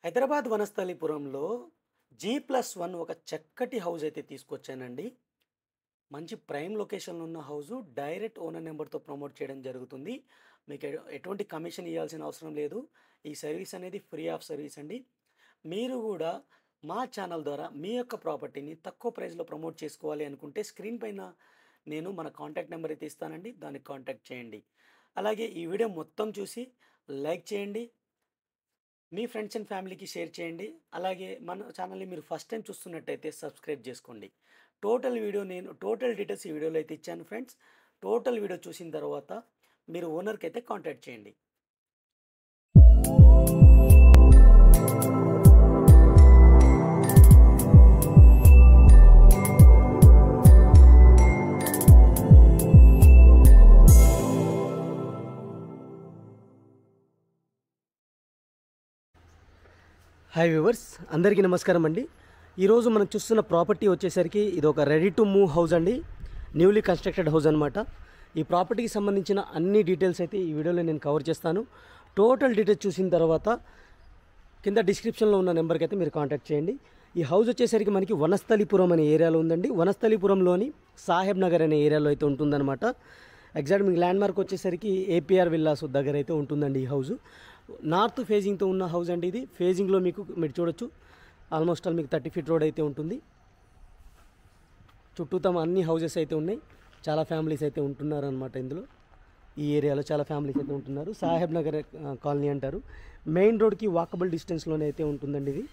Hyderabad వనస్థలిపురంలో G+1 ఒక చక్కటి house అయితే తీసుకొచ్చానండి. మంచి ప్రైమ్ లొకేషన్‌లో ఉన్న హౌసు. డైరెక్ట్ ఓనర్ నంబర్‌తో ప్రమోట్ చేయడం జరుగుతుంది. మీకు ఎటువంటి కమిషన్ ఇయ్యాల్సిన అవసరం లేదు. ఈ సర్వీస్ అనేది ఫ్రీ ఆఫ్ సర్వీస్ అండి. మీరు గూడా మా ఛానల్ ద్వారా మీ యొక్క ప్రాపర్టీని తక్కువ ప్రైస్‌లో ప్రమోట్ చేసుకోవాలి అనుకుంటే స్క్రీన్ పైన నేను మన కాంటాక్ట్ నంబర్ అయితే ఇస్తానండి. దానికి కాంటాక్ట్ చేయండి. అలాగే ఈ వీడియో మొత్తం చూసి లైక్ చేయండి. మీ ఫ్రెండ్స్ అండ్ ఫ్యామిలీకి షేర్ చేయండి. అలాగే మన ఛానల్‌ని మీరు ఫస్ట్ టైం చూస్తున్నట్టయితే సబ్స్క్రైబ్ చేసుకోండి. టోటల్ డీటెయిల్స్ ఈ వీడియోలో అయితే ఇచ్చాను ఫ్రెండ్స్. టోటల్ వీడియో చూసిన తర్వాత మీరు ఓనర్‌కి అయితే కాంటాక్ట్ చేయండి. హాయ్ వ్యూవర్స్, అందరికీ నమస్కారం అండి. ఈరోజు మనం చూస్తున్న ప్రాపర్టీ వచ్చేసరికి ఇది ఒక రెడీ టు మూవ్ హౌస్ అండి. న్యూలీ కన్స్ట్రక్టెడ్ హౌస్ అనమాట. ఈ ప్రాపర్టీకి సంబంధించిన అన్ని డీటెయిల్స్ అయితే ఈ వీడియోలో నేను కవర్ చేస్తాను. టోటల్ డీటెయిల్స్ చూసిన తర్వాత కింద డిస్క్రిప్షన్లో ఉన్న నెంబర్కి అయితే మీరు కాంటాక్ట్ చేయండి. ఈ హౌస్ వచ్చేసరికి మనకి వనస్థలిపురం అనే ఏరియాలో ఉందండి. వనస్థలిపురంలోని సాహెబ్ నగర్ అనే ఏరియాలో అయితే ఉంటుందన్నమాట. ఎగ్జాక్ట్ మీకు ల్యాండ్ మార్క్ వచ్చేసరికి ఏపీఆర్ విల్లాస్ దగ్గర అయితే ఉంటుందండి ఈ హౌస్. నార్త్ ఫేజింగ్తో ఉన్న హౌస్ అండి ఇది. ఫేజింగ్లో మీరు చూడొచ్చు, ఆల్మోస్ట్ ఆల్ మీకు 30 ఫీట్ రోడ్ అయితే ఉంటుంది. చుట్టూతా అన్ని హౌజెస్ అయితే ఉన్నాయి. చాలా ఫ్యామిలీస్ అయితే ఉంటున్నారు అనమాట ఇందులో. ఈ ఏరియాలో చాలా ఫ్యామిలీస్ అయితే ఉంటున్నారు. సాహెబ్ నగర్ కాలనీ అంటారు. మెయిన్ రోడ్కి వాకబుల్ డిస్టెన్స్లోనే అయితే ఉంటుందండి ఇది.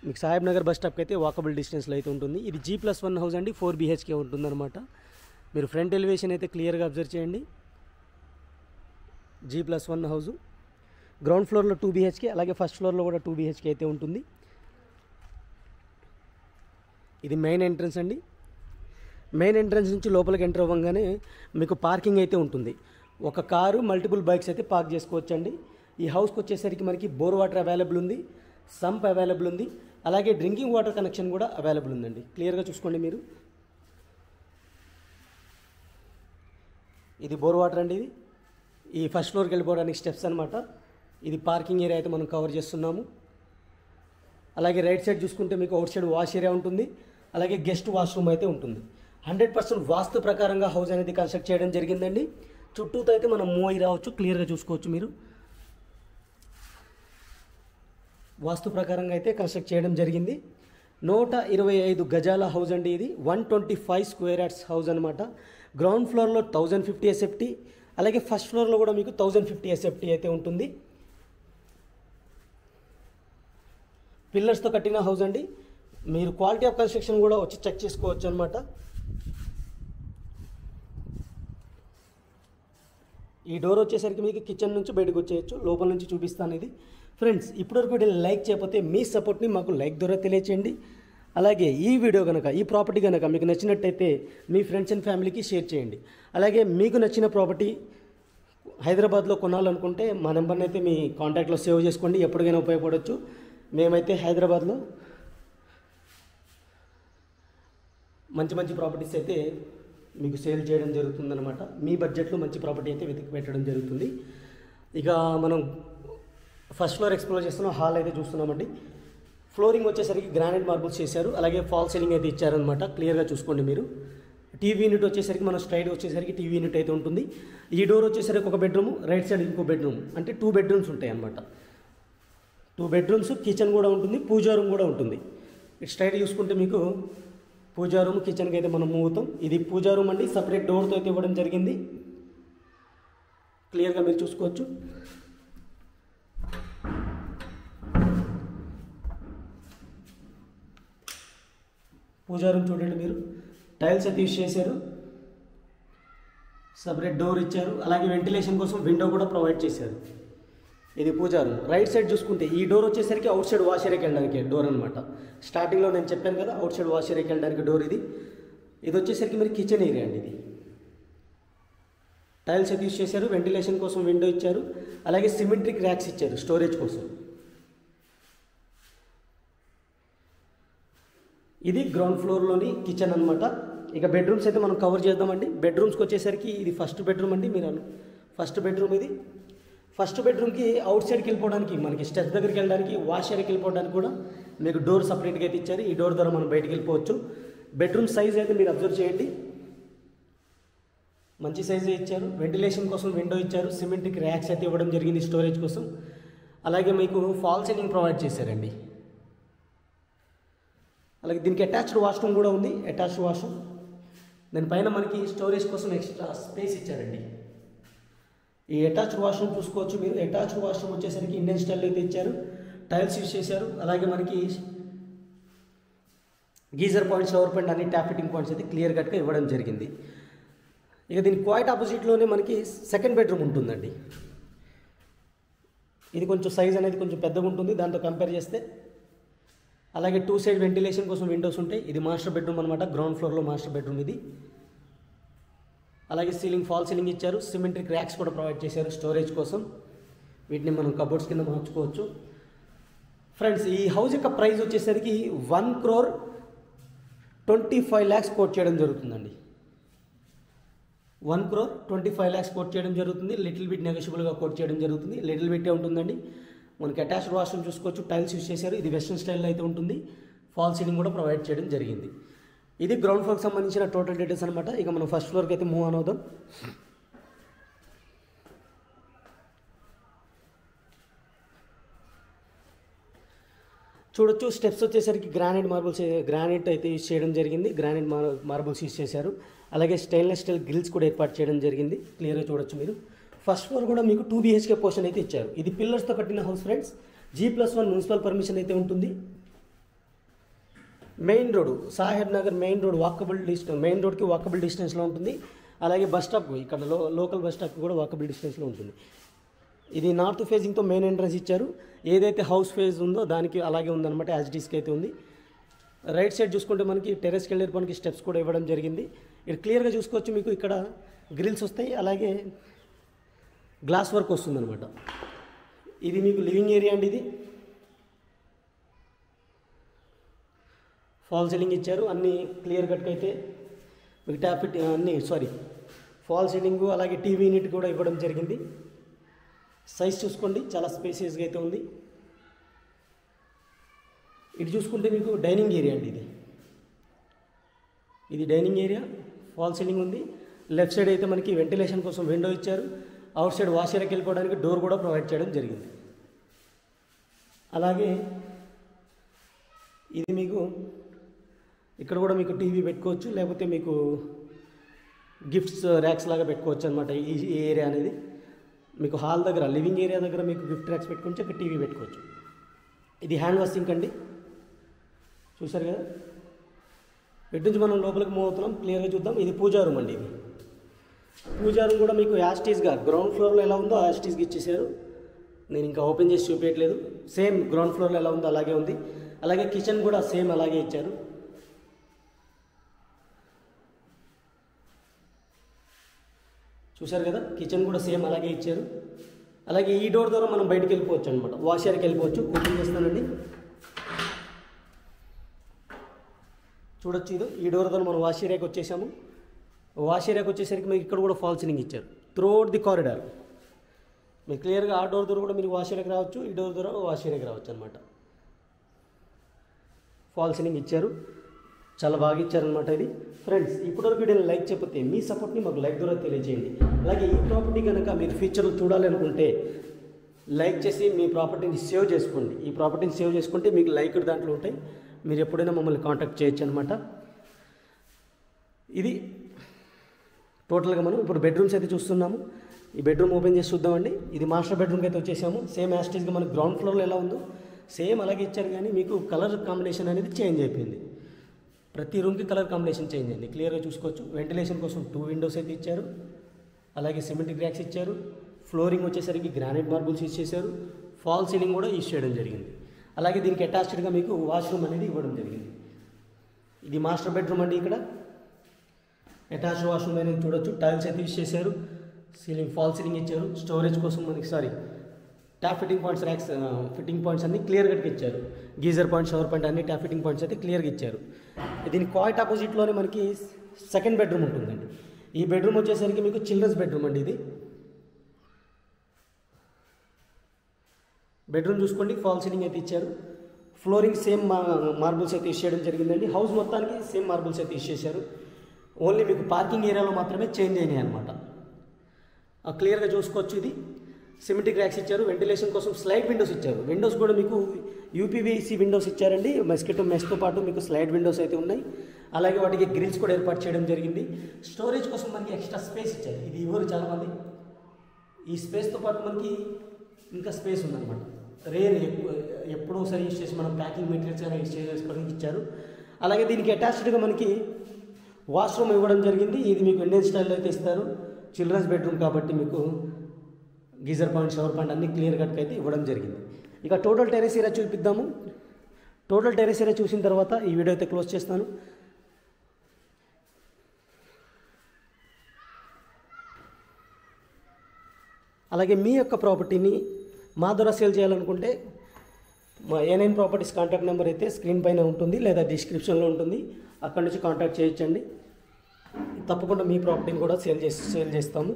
మీకు సాహెబ్ నగర్ బస్ స్టాప్కి అయితే వాకబుల్ డిస్టెన్స్లో అయితే ఉంటుంది. ఇది G+1 హౌస్ అండి. 4 BHK ఉంటుందన్నమాట. మీరు ఫ్రంట్ ఎలివేషన్ అయితే క్లియర్గా అబ్జర్వ్ చేయండి. G+1 house. గ్రౌండ్ ఫ్లోర్లో 2 BHK, అలాగే ఫస్ట్ ఫ్లోర్లో కూడా 2 BHK అయితే ఉంటుంది. ఇది మెయిన్ ఎంట్రన్స్ అండి. మెయిన్ ఎంట్రన్స్ నుంచి లోపలికి ఎంటర్ అవ్వగానే మీకు పార్కింగ్ అయితే ఉంటుంది. ఒక కారు, మల్టిపుల్ బైక్స్ అయితే పార్క్ చేసుకోవచ్చండి. ఈ హౌస్కి వచ్చేసరికి మనకి బోర్ వాటర్ అవైలబుల్ ఉంది, సంప్ అవైలబుల్ ఉంది, అలాగే డ్రింకింగ్ వాటర్ కనెక్షన్ కూడా అవైలబుల్ ఉందండి. క్లియర్గా చూసుకోండి మీరు. ఇది బోర్ వాటర్ అండి. ఇది ఈ ఫస్ట్ ఫ్లోర్కి వెళ్ళిపోవడానికి స్టెప్స్ అనమాట. ఇది పార్కింగ్ ఏరియా అయితే మనం కవర్ చేస్తున్నాము. అలాగే రైట్ సైడ్ చూసుకుంటే మీకు అవుట్ సైడ్ వాష్ ఏరియా ఉంటుంది, అలాగే గెస్ట్ వాష్రూమ్ అయితే ఉంటుంది. 100% వాస్తు ప్రకారంగా హౌస్ అనేది కన్స్ట్రక్ట్ చేయడం జరిగిందండి. చుట్టూతో అయితే మనం మూవ్ అయి రావచ్చు, క్లియర్గా చూసుకోవచ్చు మీరు. వాస్తు ప్రకారంగా అయితే కన్స్ట్రక్ట్ చేయడం జరిగింది. 125 గజాల హౌస్ అండి ఇది. 125 స్క్వేర్ యార్డ్స్ హౌస్ అనమాట. గ్రౌండ్ ఫ్లోర్లో 1050 SFT, అలాగే ఫస్ట్ ఫ్లోర్లో కూడా మీకు 1050 SFT అయితే ఉంటుంది. పిల్లర్స్తో కట్టిన హౌస్ అండి. మీరు క్వాలిటీ ఆఫ్ కన్స్ట్రక్షన్ కూడా వచ్చి చెక్ చేసుకోవచ్చు అనమాట. ఈ డోర్ వచ్చేసరికి మీకు కిచెన్ నుంచి బయటకు వచ్చేయచ్చు. లోపల నుంచి చూపిస్తాను ఇది. ఫ్రెండ్స్, ఇప్పటివరకు వీడియో లైక్ చేయకపోతే మీ సపోర్ట్ని మాకు లైక్ ద్వారా తెలియచేయండి. అలాగే ఈ ప్రాపర్టీ కనుక మీకు నచ్చినట్టయితే మీ ఫ్రెండ్స్ అండ్ ఫ్యామిలీకి షేర్ చేయండి. అలాగే మీకు నచ్చిన ప్రాపర్టీ హైదరాబాద్లో కొనాలనుకుంటే మా నెంబర్ని అయితే మీ కాంటాక్ట్లో సేవ్ చేసుకోండి. ఎప్పటికైనా ఉపయోగపడవచ్చు. మేమైతే హైదరాబాద్లో మంచి ప్రాపర్టీస్ అయితే మీకు సేల్ చేయడం జరుగుతుందన్నమాట. మీ బడ్జెట్లో మంచి ప్రాపర్టీ అయితే వెతికి పెట్టడం జరుగుతుంది. ఇక మనం ఫస్ట్ ఫ్లోర్ ఎక్స్ప్లోర్ చేస్తున్నాం. హాల్ అయితే చూస్తున్నామండి. ఫ్లోరింగ్ వచ్చేసరికి గ్రానైట్ మార్బుల్స్ చేశారు, అలాగే ఫాల్ సీలింగ్ అయితే ఇచ్చారనమాట. క్లియర్గా చూసుకోండి మీరు. టీవీ యూనిట్ వచ్చేసరికి మనం స్ట్రైట్ వచ్చేసరికి టీవీ యూనిట్ అయితే ఉంటుంది. ఈ డోర్ వచ్చేసరికి ఒక బెడ్రూమ్, రైట్ సైడ్ ఇంకో బెడ్రూమ్, అంటే 2 బెడ్రూమ్స్ ఉంటాయి అన్నమాట. 2 బెడ్రూమ్స్, కిచెన్ కూడా ఉంటుంది, పూజా రూమ్ కూడా ఉంటుంది. స్ట్రైట్ చూసుకుంటే మీకు పూజా రూమ్, కిచెన్కి అయితే మనం మూవ్ అవుతాం. ఇది పూజా రూమ్ అండి. సపరేట్ డోర్తో అయితే ఇవ్వడం జరిగింది. క్లియర్గా మీరు చూసుకోవచ్చు. పూజా రూమ్ చూడండి మీరు. టైల్స్ అయితే యూజ్ చేశారు, సపరేట్ డోర్ ఇచ్చారు, అలాగే వెంటిలేషన్ కోసం విండో కూడా ప్రొవైడ్ చేశారు. ఇది పూజా రూమ్. రైట్ సైడ్ చూసుకుంటే ఈ డోర్ వచ్చేసరికి అవుట్ సైడ్ వాష్ ఏరియాకి వెళ్ళడానికి డోర్ అనమాట. స్టార్టింగ్లో నేను చెప్పాను కదా, అవుట్ సైడ్ వాష్ ఏరియాకి వెళ్ళడానికి డోర్ ఇది. ఇది వచ్చేసరికి మీరు కిచెన్ ఏరియా అండి. ఇది టైల్స్ అయితే యూజ్ చేశారు, వెంటిలేషన్ కోసం విండో ఇచ్చారు, అలాగే సిమెట్రిక్ ర్యాక్స్ ఇచ్చారు స్టోరేజ్ కోసం. ఇది గ్రౌండ్ ఫ్లోర్లోని కిచెన్ అనమాట. ఇక బెడ్రూమ్స్ అయితే మనం కవర్ చేద్దామండి. బెడ్రూమ్స్కి వచ్చేసరికి ఇది ఫస్ట్ బెడ్రూమ్ అండి. మీరు ఫస్ట్ బెడ్రూమ్ ఇది. ఫస్ట్ బెడ్రూమ్కి అవుట్ సైడ్కి వెళ్ళిపోవడానికి మనకి స్టెప్స్ దగ్గరికి వెళ్ళడానికి వాష్ ఏరియాకి వెళ్ళిపోవడానికి కూడా మీకు డోర్ సపరేట్గా అయితే ఇచ్చారు. ఈ డోర్ ద్వారా మనం బయటికి వెళ్ళిపోవచ్చు. బెడ్రూమ్ సైజ్ అయితే మీరు అబ్జర్వ్ చేయండి, మంచి సైజే ఇచ్చారు. వెంటిలేషన్ కోసం విండో ఇచ్చారు. సిమెంట్కి ర్యాక్స్ అయితే ఇవ్వడం జరిగింది స్టోరేజ్ కోసం. అలాగే మీకు ఫాల్ సీలింగ్ ప్రొవైడ్ చేశారండి. అలాగే దీనికి అటాచ్డ్ వాష్రూమ్ కూడా ఉంది. అటాచ్డ్ వాష్రూమ్ దానిపైన మనకి స్టోరేజ్ కోసం ఎక్స్ట్రా స్పేస్ ఇచ్చారండి. ఈ అటాచ్డ్ వాష్రూమ్ చూసుకోవచ్చు మీరు. అటాచ్డ్ వాష్రూమ్ వచ్చేసరికి ఇండియన్ స్టైల్లో అయితే ఇచ్చారు. టైల్స్ యూజ్ చేశారు. అలాగే మనకి గీజర్ పాయింట్స్, షవర్ పాయింట్ అన్ని ట్యాప్ ఫిట్టింగ్ పాయింట్స్ అయితే క్లియర్ కట్గా ఇవ్వడం జరిగింది. ఇక దీనికి క్వైట్ ఆపోజిట్లోనే మనకి సెకండ్ బెడ్రూమ్ ఉంటుందండి. ఇది కొంచెం సైజ్ అనేది కొంచెం పెద్దగా ఉంటుంది దాంతో కంపేర్ చేస్తే. అలాగే 2 సైడ్ వెంటిలేషన్ కోసం విండోస్ ఉంటాయి. ఇది మాస్టర్ బెడ్రూమ్ అనమాట. గ్రౌండ్ ఫ్లోర్లో మాస్టర్ బెడ్రూమ్ ఇది. అలాగే సీలింగ్ ఫాల్ సీలింగ్ ఇచ్చారు. సిమెంట్రిక్ ర్యాక్స్ కూడా ప్రొవైడ్ చేశారు స్టోరేజ్ కోసం. వీటిని మనం కబోర్డ్స్ కింద మార్చుకోవచ్చు. ఫ్రెండ్స్, ఈ హౌస్ యొక్క ప్రైస్ వచ్చేసరికి 1,25,00,000 కోట్ చేయడం జరుగుతుందండి. 1,25,00,000 కోట్ చేయడం జరుగుతుంది. లిటిల్ బిట్ నెగోషియబుల్గా కోట్ చేయడం జరుగుతుంది. లిటిల్ బిట్టే ఉంటుందండి. మనకి అటాచ్డ్ వాష్రూమ్ చూసుకోవచ్చు. టైల్స్ యూజ్ చేశారు. ఇది వెస్ట్రన్ స్టైల్లో అయితే ఉంటుంది. ఫాల్ సీలింగ్ కూడా ప్రొవైడ్ చేయడం జరిగింది. ఇది గ్రౌండ్ ఫ్లోర్కి సంబంధించిన టోటల్ డీటెయిల్స్ అనమాట. ఇక మనం ఫస్ట్ ఫ్లోర్కి అయితే మూవ్ ఆన్ అవుదాం. చూడొచ్చు, స్టెప్స్ వచ్చేసరికి గ్రానైట్ అయితే యూజ్ చేయడం జరిగింది. గ్రానైట్ మార్బుల్స్ యూజ్ చేశారు. అలాగే స్టెయిన్లెస్ స్టీల్ గ్రిల్స్ కూడా ఏర్పాటు చేయడం జరిగింది. క్లియర్గా చూడొచ్చు మీరు. ఫస్ట్ ఫ్లోర్ కూడా మీకు 2 BHK పోర్షన్ అయితే ఇచ్చారు. ఇది పిల్లర్స్తో కట్టిన house friends. G+1 municipal permission అయితే ఉంటుంది. Main road Saheb Nagar main రోడ్కి వాకబుల్ డిస్టెన్స్లో ఉంటుంది. అలాగే బస్ స్టాప్ ఇక్కడ లోకల్ బస్ స్టాప్కి కూడా వాకబుల్ డిస్టెన్స్లో ఉంటుంది. ఇది నార్త్ ఫేజింగ్తో మెయిన్ ఎంట్రన్స్ ఇచ్చారు. ఏదైతే హౌస్ ఫేజ్ ఉందో దానికి అలాగే ఉందన్నమాట. యాజ్ డీస్కి అయితే ఉంది. రైట్ సైడ్ చూసుకుంటే మనకి టెర్రస్కి వెళ్ళేపనికి స్టెప్స్ కూడా ఇవ్వడం జరిగింది. ఇక్కడ క్లియర్గా చూసుకోవచ్చు. మీకు ఇక్కడ గ్రిల్స్ వస్తాయి. అలాగే గ్లాస్ వర్క్ వస్తుందన్నమాట. ఇది మీకు లివింగ్ ఏరియా అండి. ఇది ఫాల్ సీలింగ్ ఇచ్చారు. అన్నీ క్లియర్ కట్గా అయితే మీకు ఫాల్ సీలింగ్ అలాగే టీవీ యూనిట్ కూడా ఇవ్వడం జరిగింది. సైజ్ చూసుకోండి, చాలా స్పేసియస్గా అయితే ఉంది. ఇటు చూసుకుంటే మీకు డైనింగ్ ఏరియా అండి. ఇది డైనింగ్ ఏరియా. ఫాల్ సీలింగ్ ఉంది. లెఫ్ట్ సైడ్ అయితే మనకి వెంటిలేషన్ కోసం విండో ఇచ్చారు. అవుట్ సైడ్ వాష్ ఏరియాకి వెళ్ళిపోవడానికి డోర్ కూడా ప్రొవైడ్ చేయడం జరిగింది. అలాగే ఇది మీకు ఇక్కడ కూడా మీకు టీవీ పెట్టుకోవచ్చు, లేకపోతే మీకు గిఫ్ట్స్ ర్యాక్స్ లాగా పెట్టుకోవచ్చు అనమాట. ఈ ఏరియా అనేది మీకు హాల్ దగ్గర, లివింగ్ ఏరియా దగ్గర మీకు గిఫ్ట్ ర్యాక్స్ పెట్టుకోవచ్చు, ఇక్కడ టీవీ పెట్టుకోవచ్చు. ఇది హ్యాండ్ వాష్ సింక్ అండి. చూసారు కదా. ఇటు నుంచి మనం లోపలికి మూవ్ అవుతున్నాం. క్లియర్గా చూద్దాం. ఇది పూజా రూమ్ అండి. ఇది పూజా రూమ్ కూడా మీకు యాస్టీస్గా గ్రౌండ్ ఫ్లోర్లో ఎలా ఉందో యాస్టీస్గా ఇచ్చేసారు. నేను ఇంకా ఓపెన్ చేసి చూపించట్లేదు. సేమ్ గ్రౌండ్ ఫ్లోర్లో ఎలా ఉందో అలాగే ఉంది. అలాగే కిచెన్ కూడా సేమ్ అలాగే ఇచ్చారు. చూసారు కదా, కిచెన్ కూడా సేమ్ అలాగే ఇచ్చారు. అలాగే ఈ డోర్ ద్వారా మనం బయటికి వెళ్ళిపోవచ్చు అనమాట. వాష్ ఏరియాకి వెళ్ళిపోవచ్చు. ఓపెన్ చేస్తానండి. చూడొచ్చు, ఇది ఈ డోర్ ద్వారా మనం వాష్ ఏరియాకి వచ్చేసాము. వాష్ ఏరియాకి వచ్చేసరికి మీకు ఇక్కడ కూడా ఫాల్ సీలింగ్ ఇచ్చారు త్రూఅవుట్ ది కారిడార్. మీరు క్లియర్గా ఆ డోర్ ద్వారా కూడా మీరు వాష్ ఏరియాకి రావచ్చు, ఈ డోర్ ద్వారా వాష్ ఏరియాకి రావచ్చు అనమాట. ఫాల్ సీలింగ్ ఇచ్చారు. చాలా బాగా ఇచ్చారనమాట. ఇది ఫ్రెండ్స్, ఇప్పటివరకు వీడియోని లైక్ చెప్పితే మీ సపోర్ట్ని మాకు లైక్ ద్వారా తెలియజేయండి. అలాగే ఈ ప్రాపర్టీ కనుక మీరు ఫ్యూచర్లో చూడాలి అనుకుంటే లైక్ చేసి మీ ప్రాపర్టీని సేవ్ చేసుకోండి. ఈ ప్రాపర్టీని సేవ్ చేసుకుంటే మీకు లైక్ దాంట్లో ఉంటాయి. మీరు ఎప్పుడైనా మమ్మల్ని కాంటాక్ట్ చేయొచ్చు అనమాట. ఇది టోటల్గా మనం ఇప్పుడు బెడ్రూమ్స్ అయితే చూస్తున్నాము. ఈ బెడ్రూమ్ ఓపెన్ చేసి చూద్దామండి. ఇది మాస్టర్ బెడ్రూమ్కి అయితే వచ్చేసాము. సేమ్ యాస్టీస్గా మనకు గ్రౌండ్ ఫ్లోర్లో ఎలా ఉందో సేమ్ అలాగే ఇచ్చారు. కానీ మీకు కలర్ కాంబినేషన్ అనేది చేంజ్ అయిపోయింది. ప్రతి రూమ్కి కలర్ కాంబినేషన్ చేంజ్ అయింది. క్లియర్గా చూసుకోవచ్చు. వెంటిలేషన్ కోసం 2 విండోస్ అయితే ఇచ్చారు. అలాగే సిమెంటిక్ ర్యాక్స్ ఇచ్చారు. ఫ్లోరింగ్ వచ్చేసరికి గ్రానైట్ మార్బుల్స్ యూజ్ చేశారు. ఫాల్ సీలింగ్ కూడా యూజ్ చేయడం జరిగింది. అలాగే దీనికి అటాచ్డ్గా మీకు వాష్రూమ్ అనేది ఇవ్వడం జరిగింది. ఇది మాస్టర్ బెడ్రూమ్ అండి. ఇక్కడ అటాచ్డ్ వాష్రూమ్ అనేది చూడొచ్చు. టైల్స్ అయితే యూజ్ చేశారు. ఫాల్ సీలింగ్ ఇచ్చారు. స్టోరేజ్ కోసం మనకి tap fitting points, racks fitting points అన్ని క్లియర్గా ఇచ్చారు. గీజర్ పాయింట్, షవర్ పాయింట్ అన్ని ట్యాప్ ఫిట్టింగ్ పాయింట్స్ అయితే క్లియర్గా ఇచ్చారు. దీని క్వాయిట్ ఆపోజిట్లోనే మనకి సెకండ్ బెడ్రూమ్ ఉంటుందండి. ఈ బెడ్రూమ్ వచ్చేసరికి మీకు చిల్డ్రన్స్ బెడ్రూమ్ అండి. ఇది బెడ్రూమ్ చూసుకోండి, ఫాల్ సీలింగ్ అయితే ఇచ్చారు. ఫ్లోరింగ్ సేమ్ మార్బుల్స్ అయితే యూస్ చేయడం జరిగిందండి. హౌస్ మొత్తానికి సేమ్ మార్బుల్స్ అయితే యూస్ చేశారు. ఓన్లీ మీకు పార్కింగ్ ఏరియాలో మాత్రమే చేంజ్ అయినాయి అనమాట. క్లియర్గా చూసుకోవచ్చు. ఇది సిమెట్రిక్ ర్యాక్స్ ఇచ్చారు. వెంటిలేషన్ కోసం స్లైడ్ విండోస్ ఇచ్చారు. విండోస్ కూడా మీకు యూపీవీసీ విండోస్ ఇచ్చారండి. మస్కిటో మెష్తో పాటు మీకు స్లైడ్ విండోస్ అయితే ఉన్నాయి. అలాగే వాటికి గ్రిల్స్ కూడా ఏర్పాటు చేయడం జరిగింది. స్టోరేజ్ కోసం మనకి ఎక్స్ట్రా స్పేస్ ఇచ్చారు. ఇది ఇవ్వరు చాలామంది. ఈ స్పేస్తో పాటు మనకి ఇంకా స్పేస్ ఉందన్నమాట. రేర్ ఎప్పుడో ఒకసారి యూజ్ చేసి మనం ప్యాకింగ్ మెటీరియల్స్ అయినా యూజ్ చేసుకోవడానికి ఇచ్చారు. అలాగే దీనికి అటాచ్డ్గా మనకి వాష్రూమ్ ఇవ్వడం జరిగింది. ఇది మీకు ఇండియన్ స్టైల్లో అయితే ఇస్తారు. చిల్డ్రన్స్ బెడ్రూమ్ కాబట్టి మీకు గీజర్ పాయింట్, షవర్ పాయింట్ అన్నీ క్లియర్ కట్గా అయితే ఇవ్వడం జరిగింది. ఇక టోటల్ టెరెస్ ఏరియా చూపిద్దాము. టోటల్ టెరెస్ ఏరియా చూసిన తర్వాత ఈ వీడియో అయితే క్లోజ్ చేస్తాను. అలాగే మీ యొక్క ప్రాపర్టీని మా ద్వారా సేల్ చేయాలనుకుంటే మా A9 ప్రాపర్టీస్ కాంటాక్ట్ నెంబర్ అయితే స్క్రీన్ పైన ఉంటుంది లేదా డిస్క్రిప్షన్లో ఉంటుంది. అక్కడ నుంచి కాంటాక్ట్ చేయొచ్చండి. తప్పకుండా మీ ప్రాపర్టీని కూడా సేల్ చేస్తాము.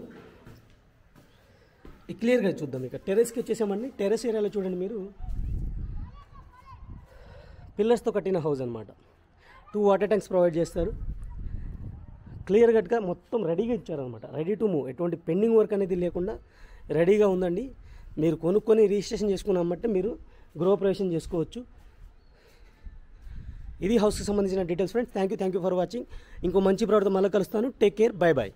క్లియర్గా చూద్దాం. ఇక టెరెస్కి వచ్చేసామండి. టెరెస్ ఏరియాలో చూడండి మీరు, పిల్లర్స్తో కట్టిన హౌస్ అనమాట. 2 వాటర్ ట్యాంక్స్ ప్రొవైడ్ చేస్తారు. క్లియర్ కట్గా మొత్తం రెడీగా ఇచ్చారనమాట. రెడీ టు మూవ్, ఎటువంటి పెండింగ్ వర్క్ అనేది లేకుండా రెడీగా ఉందండి. మీరు కొనుక్కొని రిజిస్ట్రేషన్ చేసుకున్నామంటే మీరు గృహప్రవేశం చేసుకోవచ్చు. ఇది హౌస్కి సంబంధించిన details friends. Thank you for watching. ఇంకో మంచి ప్రోడక్ట్ మళ్ళీ కలుస్తాను. Take care, bye bye.